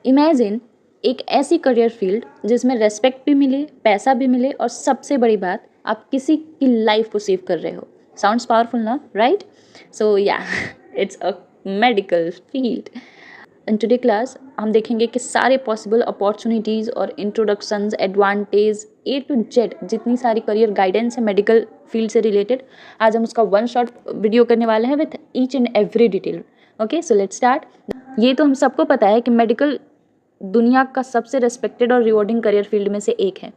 Imagine एक ऐसी career field जिसमें रेस्पेक्ट भी मिले, पैसा भी मिले और सबसे बड़ी बात, आप किसी की लाइफ को सेव कर रहे हो. साउंड्स पावरफुल ना, right? So yeah it's a medical field. In today class हम देखेंगे कि सारे पॉसिबल अपॉर्चुनिटीज़ और introductions, advantage, A to Z जितनी सारी करियर गाइडेंस है मेडिकल फील्ड से रिलेटेड, आज हम उसका वन शॉट वीडियो करने वाले हैं with each and every detail. Okay, so let's start. ये तो हम सबको पता है कि मेडिकल दुनिया का सबसे रेस्पेक्टेड और रिवॉर्डिंग करियर फील्ड में से एक है.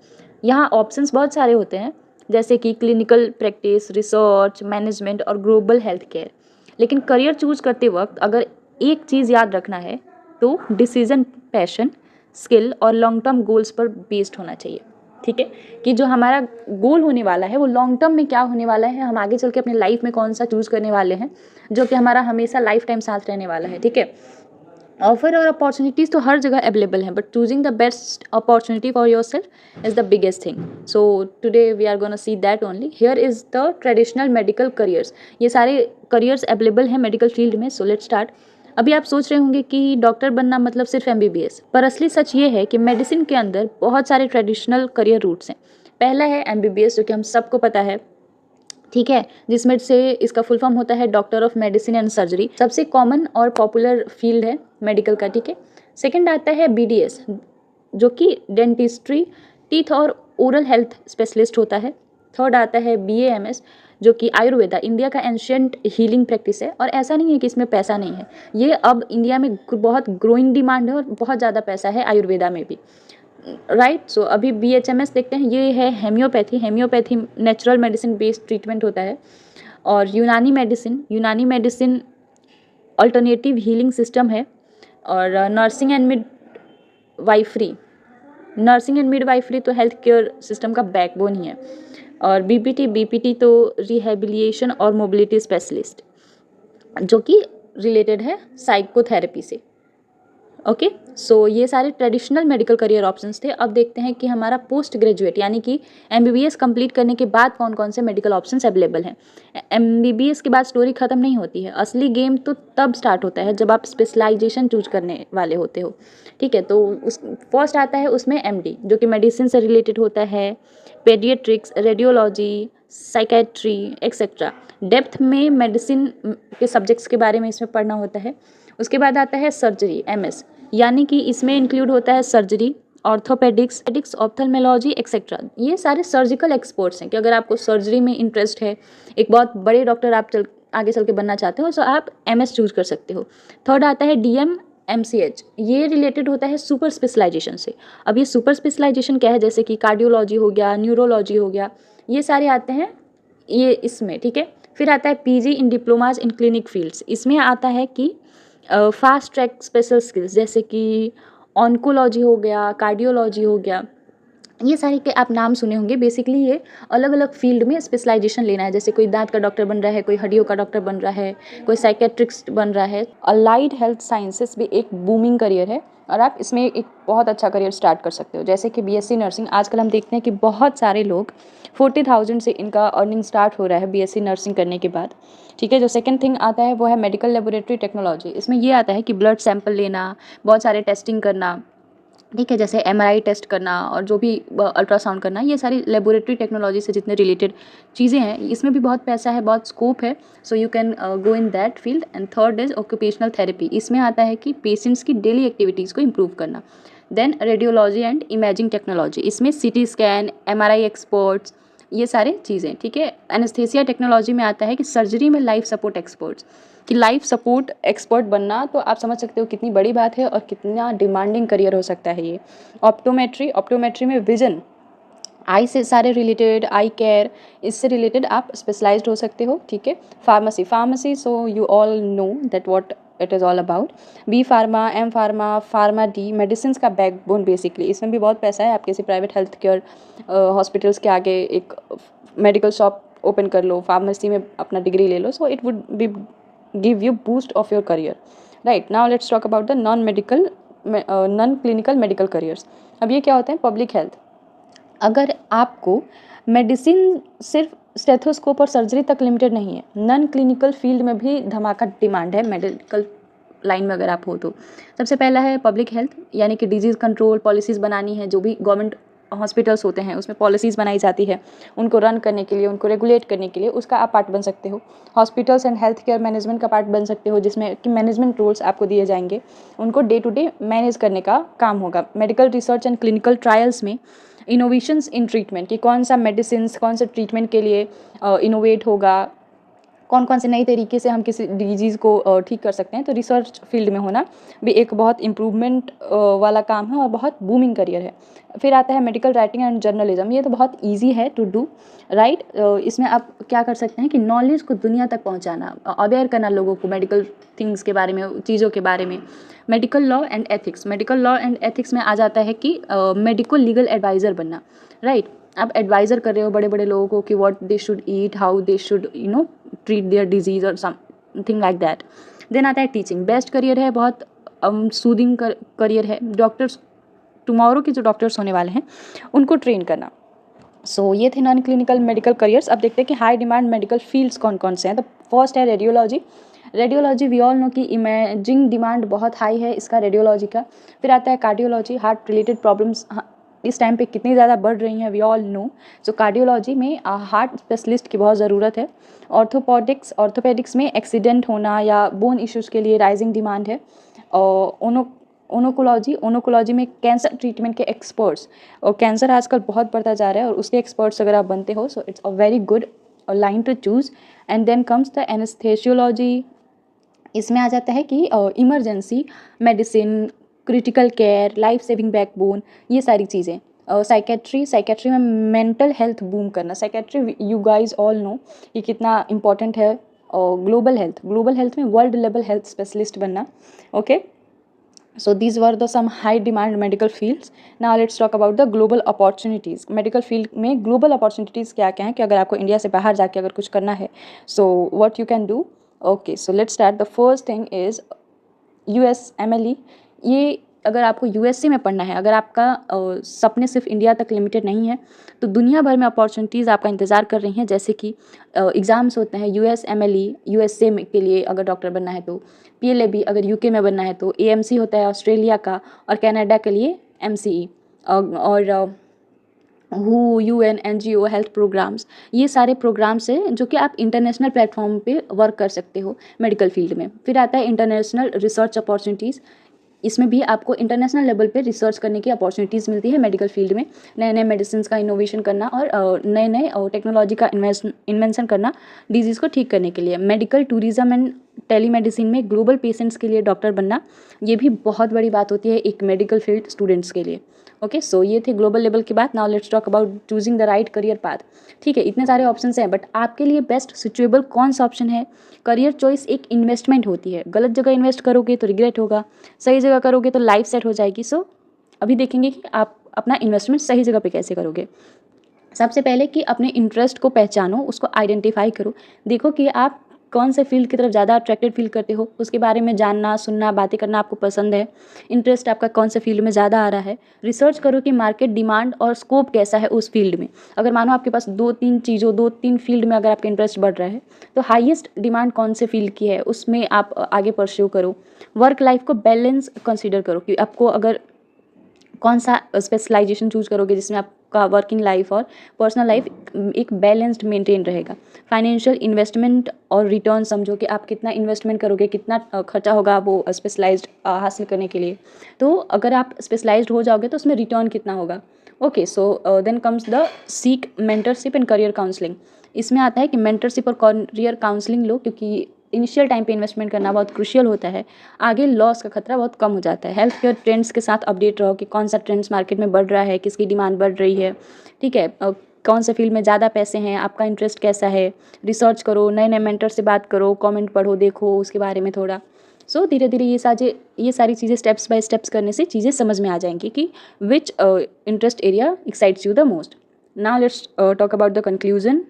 यहाँ ऑप्शंस बहुत सारे होते हैं, जैसे कि क्लिनिकल प्रैक्टिस, रिसर्च, मैनेजमेंट और ग्लोबल हेल्थ केयर. लेकिन करियर चूज करते वक्त अगर एक चीज़ याद रखना है तो डिसीजन पैशन, स्किल और लॉन्ग टर्म गोल्स पर बेस्ड होना चाहिए. ठीक है, कि जो हमारा गोल होने वाला है वो लॉन्ग टर्म में क्या होने वाला है, हम आगे चल के अपने लाइफ में कौन सा चूज़ करने वाले हैं जो कि हमारा हमेशा लाइफ टाइम साथ रहने वाला है. ठीक है, ऑफर और अपॉर्चुनिटीज़ तो हर जगह अवेलेबल हैं, but choosing the best opportunity for yourself is the biggest thing. So today we are gonna see that only. Here is the traditional medical careers. ये सारे करियर्स अवेलेबल हैं medical field में. So let's start. अभी आप सोच रहे होंगे कि डॉक्टर बनना मतलब सिर्फ MBBS, पर असली सच ये है कि मेडिसिन के अंदर बहुत सारे ट्रेडिशनल करियर रूट्स हैं. पहला है MBBS, जो कि हम सबको पता है. ठीक है, जिसमें से इसका फुल फॉर्म होता है doctor of medicine and surgery. सबसे कॉमन और पॉपुलर फील्ड है मेडिकल का. ठीक है, सेकंड आता है BDS, जो कि डेंटिस्ट्री, टीथ और ओरल हेल्थ स्पेशलिस्ट होता है. थर्ड आता है BAMS, जो कि आयुर्वेदा, इंडिया का एंशियंट हीलिंग प्रैक्टिस है. और ऐसा नहीं है कि इसमें पैसा नहीं है, ये अब इंडिया में बहुत ग्रोइंग डिमांड है और बहुत ज़्यादा पैसा है आयुर्वेदा में भी. राइट, सो अभी BHMS देखते हैं. ये है homoeopathy natural medicine based treatment होता है. और यूनानी मेडिसिन अल्टरनेटिव हीलिंग सिस्टम है. और नर्सिंग एंड मिडवाइफरी तो हेल्थ केयर सिस्टम का बैकबोन ही है. और BPT तो रिहेबिलिएशन और मोबिलिटी स्पेशलिस्ट, जो कि रिलेटेड है साइकोथेरेपी से. ओके, सो ये सारे ट्रेडिशनल मेडिकल करियर ऑप्शंस थे. अब देखते हैं कि हमारा पोस्ट ग्रेजुएट यानी कि MBBS कंप्लीट करने के बाद कौन कौन से मेडिकल ऑप्शंस अवेलेबल हैं. MBBS के बाद स्टोरी खत्म नहीं होती है. असली गेम तो तब स्टार्ट होता है जब आप स्पेशलाइजेशन चूज करने वाले होते हो. ठीक है, तो उस फर्स्ट आता है उसमें MD, जो कि मेडिसिन से रिलेटेड होता है. पेडिएट्रिक्स, रेडियोलॉजी, साइकेट्री एक्सेट्रा. डेप्थ में मेडिसिन के सब्जेक्ट्स के बारे में इसमें पढ़ना होता है. उसके बाद आता है सर्जरी MS, यानी कि इसमें इंक्लूड होता है सर्जरी, ऑर्थोपेडिक्स, ऑप्थेल्मोलॉजी एक्सेट्रा. ये सारे सर्जिकल एक्सपर्ट्स हैं कि अगर आपको सर्जरी में इंटरेस्ट है, एक बहुत बड़े डॉक्टर आप आगे चल के बनना चाहते हो, तो आप MS चूज कर सकते हो. थर्ड आता है DM MCH, ये रिलेटेड होता है सुपर स्पेशलाइजेशन से. अब ये सुपर स्पेशलाइजेशन क्या है, जैसे कि कार्डियोलॉजी हो गया, न्यूरोलॉजी हो गया, ये सारे आते हैं ये इसमें. ठीक है, फिर आता है PG in diplomas in clinic fields. इसमें आता है कि फास्ट ट्रैक स्पेशल स्किल्स, जैसे कि ऑन्कोलॉजी हो गया, कार्डियोलॉजी हो गया, ये सारे के आप नाम सुने होंगे. बेसिकली ये अलग अलग फील्ड में स्पेशलाइजेशन लेना है. जैसे कोई दांत का डॉक्टर बन रहा है, कोई हड्डियों का डॉक्टर बन रहा है, कोई साइकेट्रिस्ट बन रहा है. अलाइड हेल्थ साइंसेस भी एक बूमिंग करियर है और आप इसमें एक बहुत अच्छा करियर स्टार्ट कर सकते हो. जैसे कि BSc नर्सिंग, आजकल हम देखते हैं कि बहुत सारे लोग 40,000 से इनका अर्निंग स्टार्ट हो रहा है BSc नर्सिंग करने के बाद. ठीक है, जो सेकंड थिंग आता है वो है मेडिकल लेबोरेटरी टेक्नोलॉजी. इसमें ये आता है कि ब्लड सैंपल लेना, बहुत सारे टेस्टिंग करना. ठीक है, जैसे MRI टेस्ट करना और जो भी अल्ट्रासाउंड करना, ये सारी लेबोरेटरी टेक्नोलॉजी से जितने रिलेटेड चीज़ें हैं, इसमें भी बहुत पैसा है, बहुत स्कोप है. So you can go in that field. And third is occupational therapy. इसमें आता है कि पेशेंट्स की डेली एक्टिविटीज़ को इम्प्रूव करना. Then radiology and imaging technology, इसमें CT स्कैन, MRI एक्सपर्ट्स, ये सारे चीज़ें. ठीक है, एनेस्थेसिया टेक्नोलॉजी में आता है कि सर्जरी में लाइफ सपोर्ट एक्सपर्ट्स, कि लाइफ सपोर्ट एक्सपर्ट बनना, तो आप समझ सकते हो कितनी बड़ी बात है और कितना डिमांडिंग करियर हो सकता है ये. ऑप्टोमेट्री में विजन, आई से सारे रिलेटेड, आई केयर, इससे रिलेटेड आप स्पेशलाइज्ड हो सकते हो. ठीक है, pharmacy, so you all know that what it is all about. B pharma, M pharma, pharma D, medicine का बैकबोन बेसिकली. इसमें भी बहुत पैसा है. आप किसी प्राइवेट हेल्थ केयर हॉस्पिटल्स के आगे एक मेडिकल शॉप ओपन कर लो, फार्मेसी में अपना डिग्री ले लो, so it would be give you boost of your career. Right, now let's talk about the non clinical medical careers. अब ये क्या होता है, पब्लिक हेल्थ. अगर आपको मेडिसिन सिर्फ स्टेथोस्कोप और सर्जरी तक लिमिटेड नहीं है, नॉन क्लिनिकल फील्ड में भी धमाका डिमांड है मेडिकल लाइन में अगर आप हो तो। सबसे पहला है पब्लिक हेल्थ, यानी कि डिजीज़ कंट्रोल पॉलिसीज़ बनानी है। जो भी गवर्नमेंट हॉस्पिटल्स होते हैं उसमें पॉलिसीज़ बनाई जाती है, उनको रन करने के लिए, उनको रेगुलेट करने के लिए, उसका आप पार्ट बन सकते हो। Hospitals and health care management का पार्ट बन सकते हो, जिसमें कि मैनेजमेंट रूल्स आपको दिए जाएंगे, उनको डे टू डे मैनेज करने का काम होगा। Medical research and clinical trials में इनोवेशंस इन ट्रीटमेंट, कि कौन सा मेडिसिन कौन से ट्रीटमेंट के लिए इनोवेट होगा, कौन कौन से नई तरीके से हम किसी डिजीज़ को ठीक कर सकते हैं। तो रिसर्च फील्ड में होना भी एक बहुत इम्प्रूवमेंट वाला काम है और बहुत बूमिंग करियर है। फिर आता है मेडिकल राइटिंग एंड जर्नलिज्म। ये तो बहुत इजी है टू डू राइट। इसमें आप क्या कर सकते हैं कि नॉलेज को दुनिया तक पहुंचाना, अवेयर करना लोगों को मेडिकल थिंग्स के बारे में, चीज़ों के बारे में। Medical law and ethics, medical law and ethics में आ जाता है कि मेडिकल लीगल एडवाइज़र बनना, राइट। आप एडवाइज़र कर रहे हो बड़े बड़े लोगों को कि what they should eat, how they should treat their disease और समथिंग लाइक दैट। देन आता है टीचिंग, बेस्ट करियर है, बहुत सूदिंग करियर है। डॉक्टर्स, टुमारो के जो डॉक्टर्स होने वाले हैं उनको ट्रेन करना। सो ये थे नॉन क्लिनिकल मेडिकल करियर्स। अब देखते हैं कि हाई डिमांड मेडिकल फील्ड्स कौन कौन से हैं। तो फर्स्ट है radiology. Radiology we all know कि इमेजिंग डिमांड बहुत हाई है इसका, रेडियोलॉजी का। फिर आता है कार्डियोलॉजी, हार्ट रिलेटेड प्रॉब्लम्स इस टाइम पे कितनी ज़्यादा बढ़ रही हैं, we all know. So cardiology में हार्ट स्पेशलिस्ट की बहुत ज़रूरत है। ऑर्थोपेडिक्स में एक्सीडेंट होना या बोन इश्यूज़ के लिए राइजिंग डिमांड है। और ओनोकोलॉजी में कैंसर ट्रीटमेंट के एक्सपर्ट्स, और कैंसर आजकल बहुत बढ़ता जा रहा है और उसके एक्सपर्ट्स अगर आप बनते हो, so it's a very good line to choose. And then comes the anesthesiology. इसमें आ जाता है कि emergency medicine, critical care, life saving backbone, ये सारी चीज़ें। साइकेट्री में मेंटल हेल्थ बूम करना। Psychiatry you guys all know कि कितना इंपॉर्टेंट है। और ग्लोबल हेल्थ में वर्ल्ड लेवल हेल्थ स्पेशलिस्ट बनना। Okay, so these were the some high demand medical fields. Now let's talk about the global opportunities. medical field में global opportunities क्या क्या हैं, कि अगर आपको इंडिया से बाहर जाके अगर कुछ करना है, so what you can do. Okay, so let's start. The first thing is USMLE। ये अगर आपको यूएसए में पढ़ना है, अगर आपका सपने सिर्फ इंडिया तक लिमिटेड नहीं है, तो दुनिया भर में अपॉर्चुनिटीज़ आपका इंतज़ार कर रही हैं। जैसे कि एग्ज़ाम्स होते हैं USMLE, यूएसए के लिए अगर डॉक्टर बनना है तो, PLAB अगर यूके में बनना है तो, AMC होता है ऑस्ट्रेलिया का, और कनाडा के लिए MCE, और UN, NGO, हेल्थ प्रोग्राम्स, ये सारे प्रोग्राम्स हैं जो कि आप इंटरनेशनल प्लेटफॉर्म पे वर्क कर सकते हो मेडिकल फील्ड में। फिर आता है इंटरनेशनल रिसर्च अपॉर्चुनिटीज़। इसमें भी आपको इंटरनेशनल लेवल पे रिसर्च करने की अपॉर्चुनिटीज़ मिलती है मेडिकल फील्ड में। नए नए मेडिसिन का इनोवेशन करना और नए नए टेक्नोलॉजी का इन्वेंशन करना डिजीज़ को ठीक करने के लिए। मेडिकल टूरिज्म एंड टेलीमेडिसिन में ग्लोबल पेशेंट्स के लिए डॉक्टर बनना, ये भी बहुत बड़ी बात होती है एक मेडिकल फील्ड स्टूडेंट्स के लिए। ओके, सो ये थे ग्लोबल लेवल की बात। Now let's talk about choosing the right career path. ठीक है, इतने सारे ऑप्शंस हैं, बट आपके लिए बेस्ट सिचुएबल कौन सा ऑप्शन है। करियर चॉइस एक इन्वेस्टमेंट होती है, गलत जगह इन्वेस्ट करोगे तो रिग्रेट होगा, सही जगह करोगे तो लाइफ सेट हो जाएगी। सो अभी देखेंगे कि आप अपना इन्वेस्टमेंट सही जगह पे कैसे करोगे। सबसे पहले कि अपने इंटरेस्ट को पहचानो, उसको आइडेंटिफाई करो। देखो कि आप कौन से फील्ड की तरफ ज़्यादा अट्रैक्टेड फील करते हो, उसके बारे में जानना, सुनना, बातें करना आपको पसंद है। इंटरेस्ट आपका कौन से फील्ड में ज़्यादा आ रहा है। रिसर्च करो कि मार्केट डिमांड और स्कोप कैसा है उस फील्ड में। अगर मानो आपके पास दो तीन फील्ड में अगर आपका इंटरेस्ट बढ़ रहा है, तो हाईएस्ट डिमांड कौन से फील्ड की है उसमें आप आगे परस्यू करो। वर्क लाइफ को बैलेंस कंसिडर करो कि आपको अगर कौन सा स्पेशलाइजेशन चूज करोगे जिसमें आपका वर्किंग लाइफ और पर्सनल लाइफ एक बैलेंस्ड मेंटेन रहेगा। फाइनेंशियल इन्वेस्टमेंट और रिटर्न समझो कि आप कितना इन्वेस्टमेंट करोगे, कितना खर्चा होगा वो स्पेशलाइज्ड हासिल करने के लिए। तो अगर आप स्पेशलाइज्ड हो जाओगे तो उसमें रिटर्न कितना होगा। Okay, so then comes the seek mentorship and career counselling. इसमें आता है कि मेंटरशिप और करियर काउंसलिंग लो, क्योंकि इनिशियल टाइम पे इन्वेस्टमेंट करना बहुत क्रूशियल होता है, आगे लॉस का खतरा बहुत कम हो जाता है। हेल्थ केयर ट्रेंड्स के साथ अपडेट रहो कि कौन सा ट्रेंड्स मार्केट में बढ़ रहा है, किसकी डिमांड बढ़ रही है। ठीक है, कौन से फील्ड में ज़्यादा पैसे हैं, आपका इंटरेस्ट कैसा है। रिसर्च करो, नए नए मेंटर से बात करो, कमेंट पढ़ो, देखो उसके बारे में थोड़ा। सो धीरे धीरे ये सारी चीज़ें स्टेप्स बाय स्टेप्स करने से चीज़ें समझ में आ जाएंगी कि which interest area excites you the most. Now let's talk about the conclusion.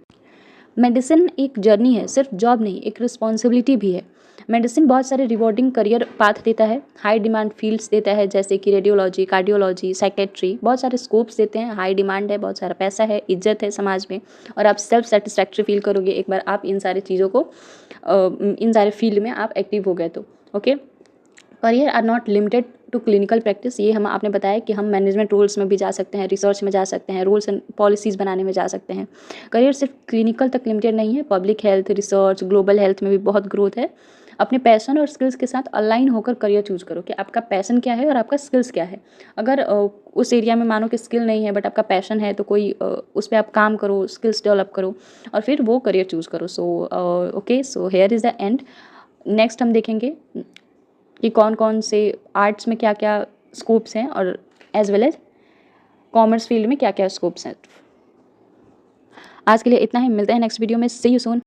Medicine एक जर्नी है, सिर्फ जॉब नहीं, एक रिस्पॉन्सिबिलिटी भी है। मेडिसिन बहुत सारे रिवॉर्डिंग करियर पाथ देता है, हाई डिमांड फील्ड्स देता है जैसे कि रेडियोलॉजी, कार्डियोलॉजी, साइकेट्री, बहुत सारे स्कोप्स देते हैं, हाई डिमांड है, बहुत सारा पैसा है, इज्जत है समाज में, और आप सेल्फ सेटिस्फैक्ट्री फील करोगे एक बार आप इन सारी चीज़ों को इन सारे फील्ड में आप एक्टिव हो गए तो। Okay, career are not limited to clinical practice, ये हम आपने बताया कि हम मैनेजमेंट रोल्स में भी जा सकते हैं, रिसर्च में जा सकते हैं, रूल्स एंड पॉलिसीज़ बनाने में जा सकते हैं। करियर सिर्फ क्लिनिकल तक लिमिटेड नहीं है, public health, research, global health में भी बहुत ग्रोथ है। अपने पैशन और स्किल्स के साथ अलाइन होकर करियर चूज करो कि आपका पैशन क्या है और आपका स्किल्स क्या है। अगर उस एरिया में मानो कि स्किल नहीं है बट आपका पैशन है तो कोई उस पर आप काम करो, स्किल्स डेवलप करो और फिर वो करियर चूज करो। So okay, so here is the end. Next हम देखेंगे कि कौन कौन से आर्ट्स में क्या क्या स्कोप्स हैं और as well as commerce field में क्या क्या स्कोप्स हैं। आज के लिए इतना ही, मिलते हैं नेक्स्ट वीडियो में। सी यू सून।